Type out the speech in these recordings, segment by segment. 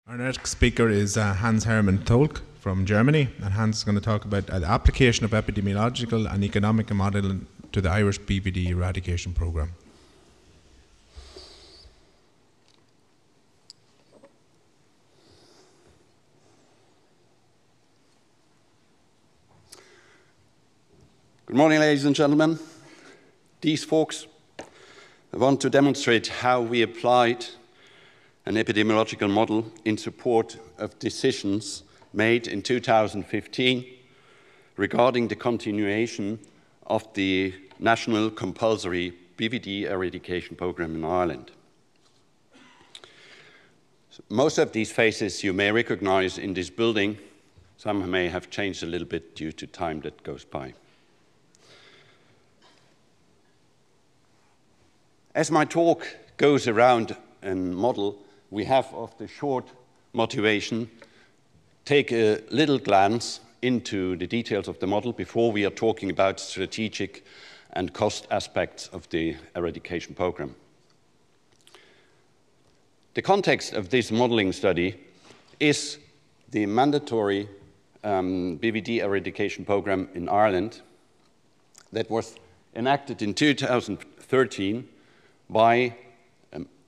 Our next speaker is Hans-Hermann Thulke from Germany, and Hans is going to talk about the application of epidemiological and economic modelling to the Irish BVD eradication programme. Good morning, ladies and gentlemen. These folks want to demonstrate how we applied an epidemiological model in support of decisions made in 2015 regarding the continuation of the national compulsory BVD eradication program in Ireland. So most of these faces you may recognize in this building. Some may have changed a little bit due to time that goes by. As my talk goes around a model, we have of the short motivation, take a little glance into the details of the model before we are talking about strategic and cost aspects of the eradication program. The context of this modeling study is the mandatory BVD eradication program in Ireland that was enacted in 2013 by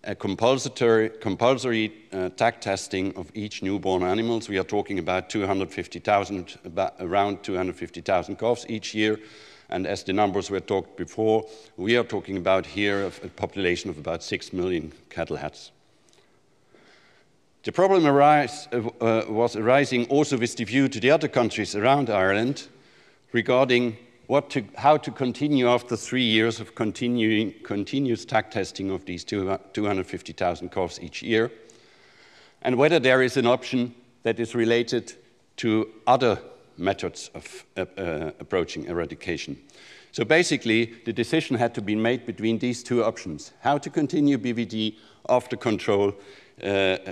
a compulsory tag testing of each newborn animals. We are talking about around 250,000 calves each year. And as the numbers were talked before, we are talking about here of a population of about 6 million cattle heads. The problem was arising also with the view to the other countries around Ireland regarding how to continue after 3 years of continuous tag testing of these 250,000 calves each year, and whether there is an option that is related to other methods of approaching eradication. So basically, the decision had to be made between these two options: how to continue BVD after control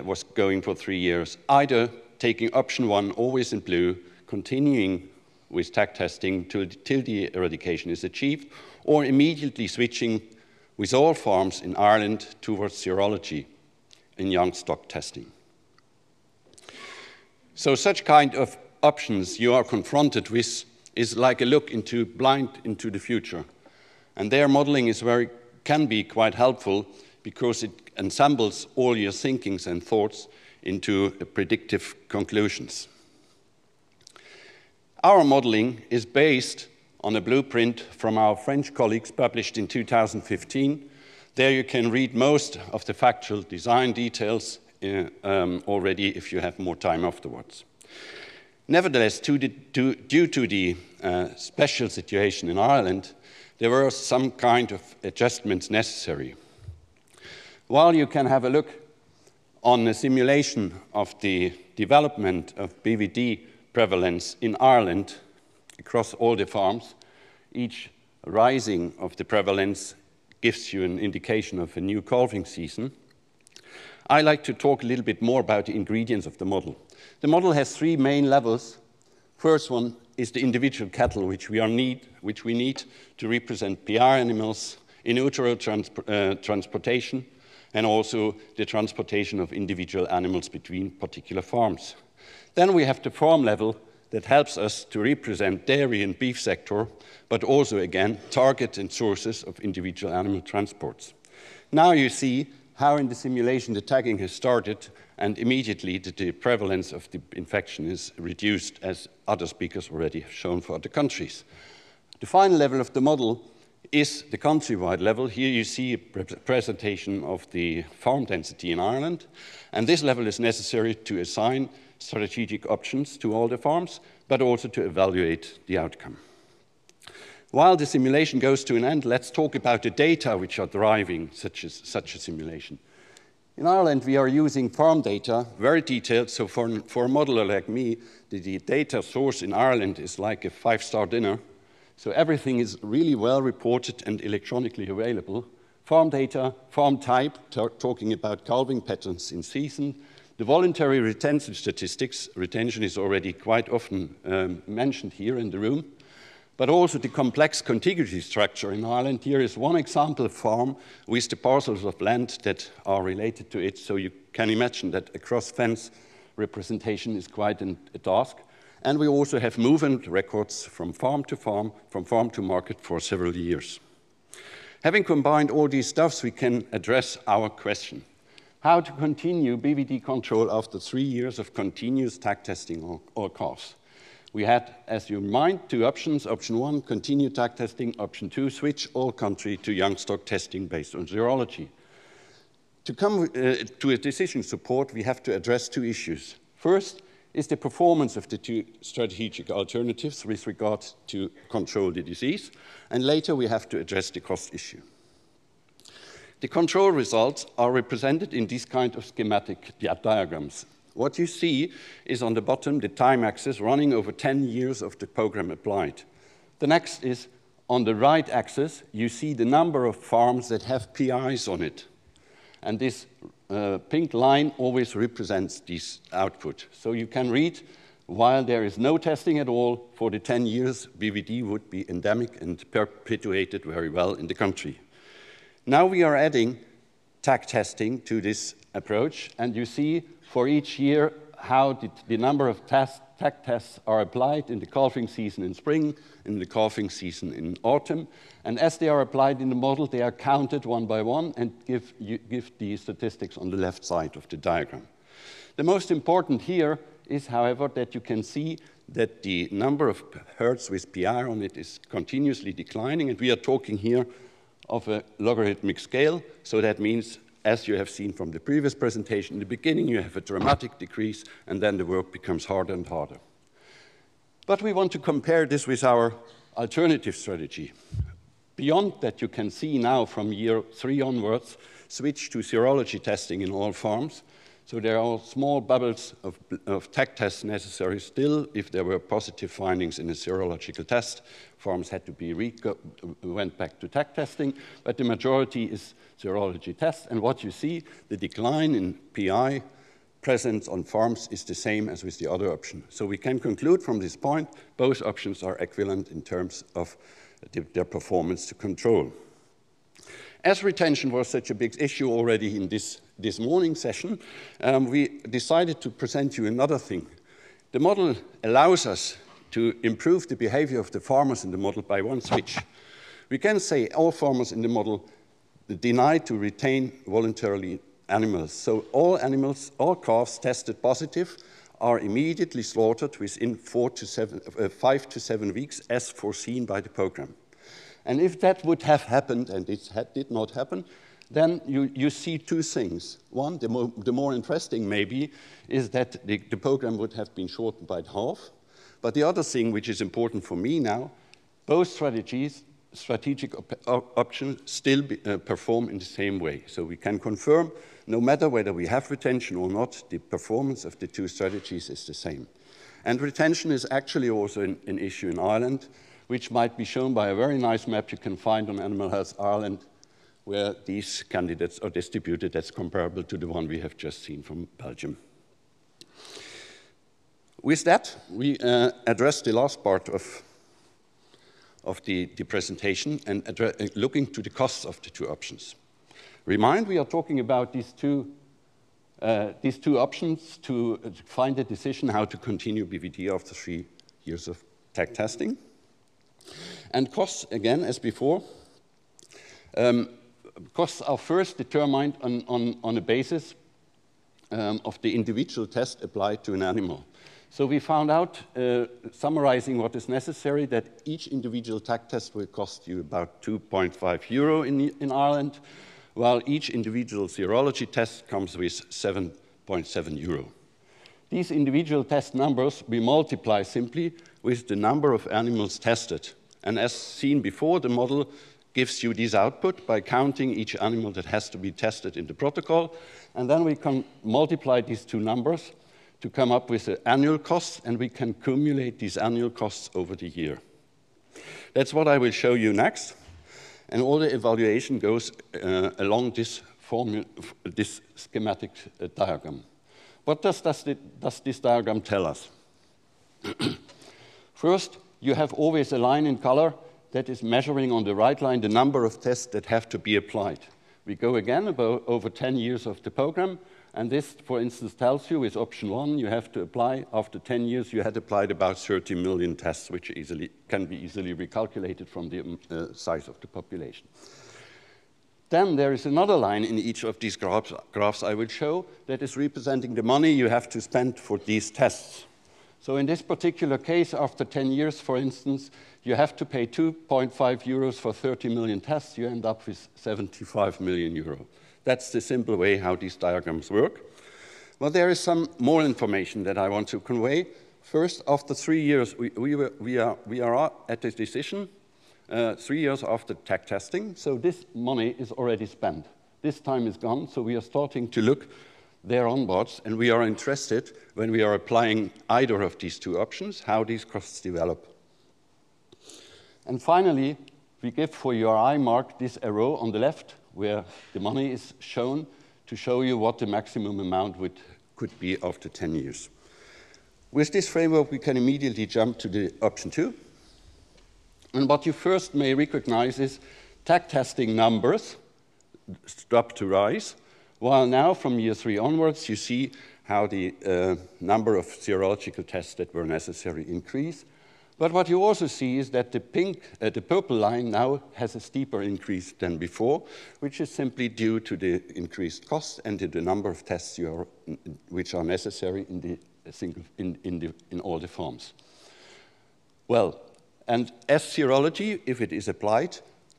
was going for 3 years, either taking option one, always in blue, continuing with tag testing till the eradication is achieved, or immediately switching with all farms in Ireland towards serology in young stock testing. So such kind of options you are confronted with is like a look blind into the future. And their modeling can be quite helpful because it ensembles all your thinkings and thoughts into predictive conclusions. Our modeling is based on a blueprint from our French colleagues published in 2015. There you can read most of the factual design details already if you have more time afterwards. Nevertheless, due to the special situation in Ireland, there were some kind of adjustments necessary. While you can have a look on a simulation of the development of BVD prevalence in Ireland across all the farms, each rising of the prevalence gives you an indication of a new calving season. I like to talk a little bit more about the ingredients of the model. The model has 3 main levels. First one is the individual cattle, which we need to represent PR animals in utero transportation, and also the transportation of individual animals between particular farms. Then we have the farm level that helps us to represent dairy and beef sector, but also, again, target and sources of individual animal transports. Now you see how in the simulation the tagging has started, and immediately the prevalence of the infection is reduced, as other speakers already have shown for other countries. The final level of the model is the countrywide level. Here you see a presentation of the farm density in Ireland, and this level is necessary to assign strategic options to all the farms, but also to evaluate the outcome. While the simulation goes to an end, let's talk about the data which are driving such a simulation. In Ireland, we are using farm data, very detailed, so for a modeler like me, the data source in Ireland is like a 5-star dinner. So everything is really well reported and electronically available. Farm data, farm type, talking about calving patterns in season. The voluntary retention statistics, retention is already quite often mentioned here in the room. but also the complex contiguity structure in Ireland. Here is one example farm with the parcels of land that are related to it, so you can imagine that a cross-fence representation is quite a task. And we also have movement records from farm to farm, from farm to market for several years. Having combined all these stuffs, we can address our question: how to continue BVD control after 3 years of continuous tag testing all calves. We had, as you mind, 2 options. Option 1, continue tag testing. Option 2, switch all country to young stock testing based on serology. To come to a decision support, we have to address 2 issues. First is the performance of the 2 strategic alternatives with regard to control the disease, and later we have to address the cost issue. The control results are represented in this kind of schematic diagrams. What you see is on the bottom the time axis running over 10 years of the program applied. The next is on the right axis, you see the number of farms that have PIs on it. And this pink line always represents this output. So you can read, while there is no testing at all, for the 10 years, BVD would be endemic and perpetuated very well in the country. Now we are adding tag testing to this approach, and you see for each year how the number of tag tests are applied in the calving season in spring, in the calving season in autumn. And as they are applied in the model, they are counted one by one and give the statistics on the left side of the diagram. The most important here is, however, that you can see that the number of herds with PI on it is continuously declining, and we are talking here of a logarithmic scale. So that means, as you have seen from the previous presentation, in the beginning you have a dramatic decrease, and then the work becomes harder and harder. But we want to compare this with our alternative strategy. Beyond that, you can see now from year 3 onwards, switch to serology testing in all farms. So there are small bubbles of tag tests necessary still. If there were positive findings in a serological test, farms had to be went back to tag testing, but the majority is serology tests. And what you see, the decline in PI presence on farms is the same as with the other option. So we can conclude from this point, both options are equivalent in terms of their performance to control. As retention was such a big issue already in this morning session, we decided to present you another thing. The model allows us to improve the behavior of the farmers in the model by one switch. We can say all farmers in the model deny to retain voluntarily animals. So all animals, all calves tested positive are immediately slaughtered within 5 to 7 weeks as foreseen by the program. And if that would have happened, and it did not happen, then you see 2 things. One, the more interesting maybe, is that the program would have been shortened by half. But the other thing, which is important for me now, both strategic options still perform in the same way. So we can confirm, no matter whether we have retention or not, the performance of the 2 strategies is the same. And retention is actually also an issue in Ireland, which might be shown by a very nice map you can find on Animal Health Ireland, where these candidates are distributed that's comparable to the one we have just seen from Belgium. With that, we address the last part of the presentation and looking to the costs of the 2 options. Remind, we are talking about these two options to find a decision how to continue BVD after 3 years of tag testing. And costs, again, as before, costs are first determined on a basis of the individual test applied to an animal. So we found out, summarizing what is necessary, that each individual tag test will cost you about €2.5 in Ireland, while each individual serology test comes with €7.7. These individual test numbers we multiply simply with the number of animals tested. And as seen before, the model gives you this output by counting each animal that has to be tested in the protocol. And then we can multiply these 2 numbers to come up with the annual costs, and we can cumulate these annual costs over the year. That's what I will show you next. And all the evaluation goes along this schematic diagram. What does this diagram tell us? First, you have always a line in color that is measuring on the right line the number of tests that have to be applied. We go again about over 10 years of the program, and this, for instance, tells you with option 1, you have to apply, after 10 years, you had applied about 30 million tests, which can be easily recalculated from the size of the population. Then there is another line in each of these graphs I will show that is representing the money you have to spend for these tests. So in this particular case, after 10 years, for instance, you have to pay 2.5 euros for 30 million tests. You end up with 75 million euro. That's the simple way how these diagrams work. Well, there is some more information that I want to convey. First, after 3 years, we are at this decision, 3 years after tech testing. So this money is already spent. This time is gone, so we are starting to look there onwards, and we are interested, when we are applying either of these two options, how these costs develop. And finally, we give for your eye mark this arrow on the left, where the money is shown, to show you what the maximum amount could be after 10 years. With this framework, we can immediately jump to the option 2. And what you first may recognize is tech testing numbers stop to rise, while now from year 3 onwards, you see how the number of serological tests that were necessary increase. But what you also see is that the purple line now has a steeper increase than before, which is simply due to the increased cost and to the number of tests which are necessary in all the farms. Well, and as serology, if it is applied,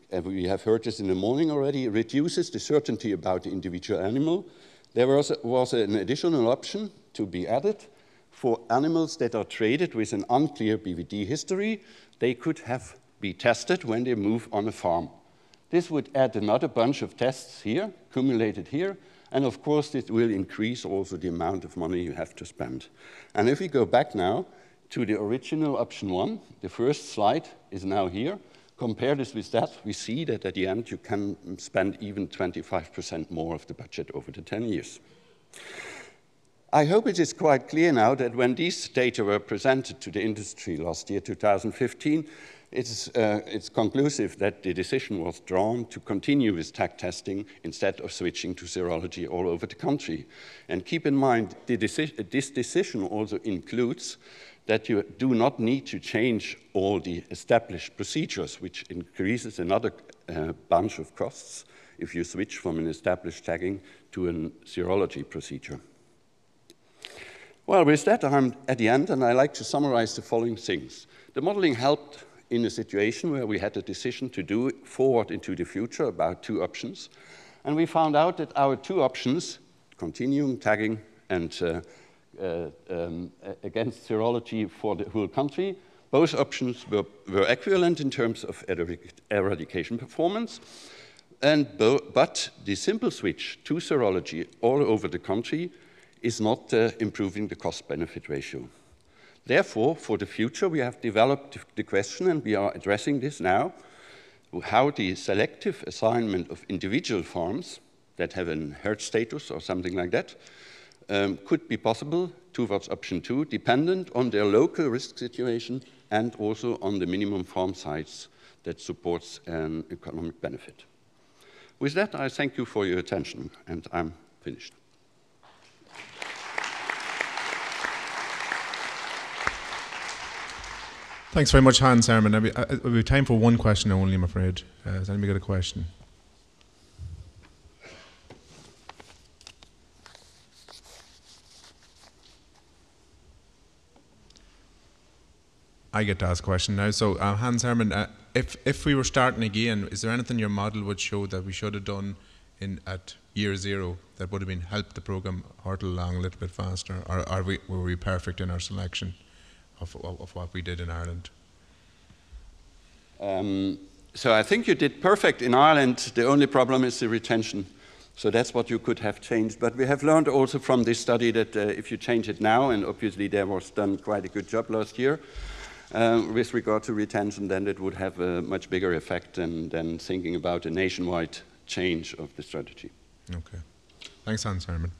and we have heard this in the morning already, reduces the certainty about the individual animal. There was an additional option to be added. For animals that are traded with an unclear BVD history, they could be tested when they move on a farm. This would add another bunch of tests here, accumulated here, and of course it will increase also the amount of money you have to spend. And if we go back now to the original option 1, the first slide is now here. Compare this with that, we see that at the end you can spend even 25% more of the budget over the 10 years. I hope it is quite clear now that when these data were presented to the industry last year, 2015, it's conclusive that the decision was drawn to continue with tech testing instead of switching to serology all over the country. And keep in mind, this decision also includes that you do not need to change all the established procedures, which increases another bunch of costs if you switch from an established tagging to a serology procedure. Well, with that, I'm at the end, and I like to summarize the following things. The modeling helped in a situation where we had a decision to do forward into the future about 2 options. And we found out that our 2 options, continuum tagging and against serology for the whole country, both options were equivalent in terms of eradication performance. But the simple switch to serology all over the country is not improving the cost-benefit ratio. Therefore, for the future, we have developed the question, and we are addressing this now, how the selective assignment of individual farms that have an herd status or something like that could be possible towards option 2, dependent on their local risk situation and also on the minimum farm size that supports an economic benefit. With that, I thank you for your attention, and I'm finished. Thanks very much, Hans-Hermann. We have time for one question only, I'm afraid. Has anybody got a question? I get to ask a question now. So, Hans-Hermann, if we were starting again, is there anything your model would show that we should have done at year 0 that would have been helped the program hurtle along a little bit faster, or were we perfect in our selection of what we did in Ireland? So I think you did perfect in Ireland. The only problem is the retention. So that's what you could have changed. But we have learned also from this study that if you change it now, and obviously there was done quite a good job last year with regard to retention, then it would have a much bigger effect than thinking about a nationwide change of the strategy. Okay. Thanks, Hans-Hermann.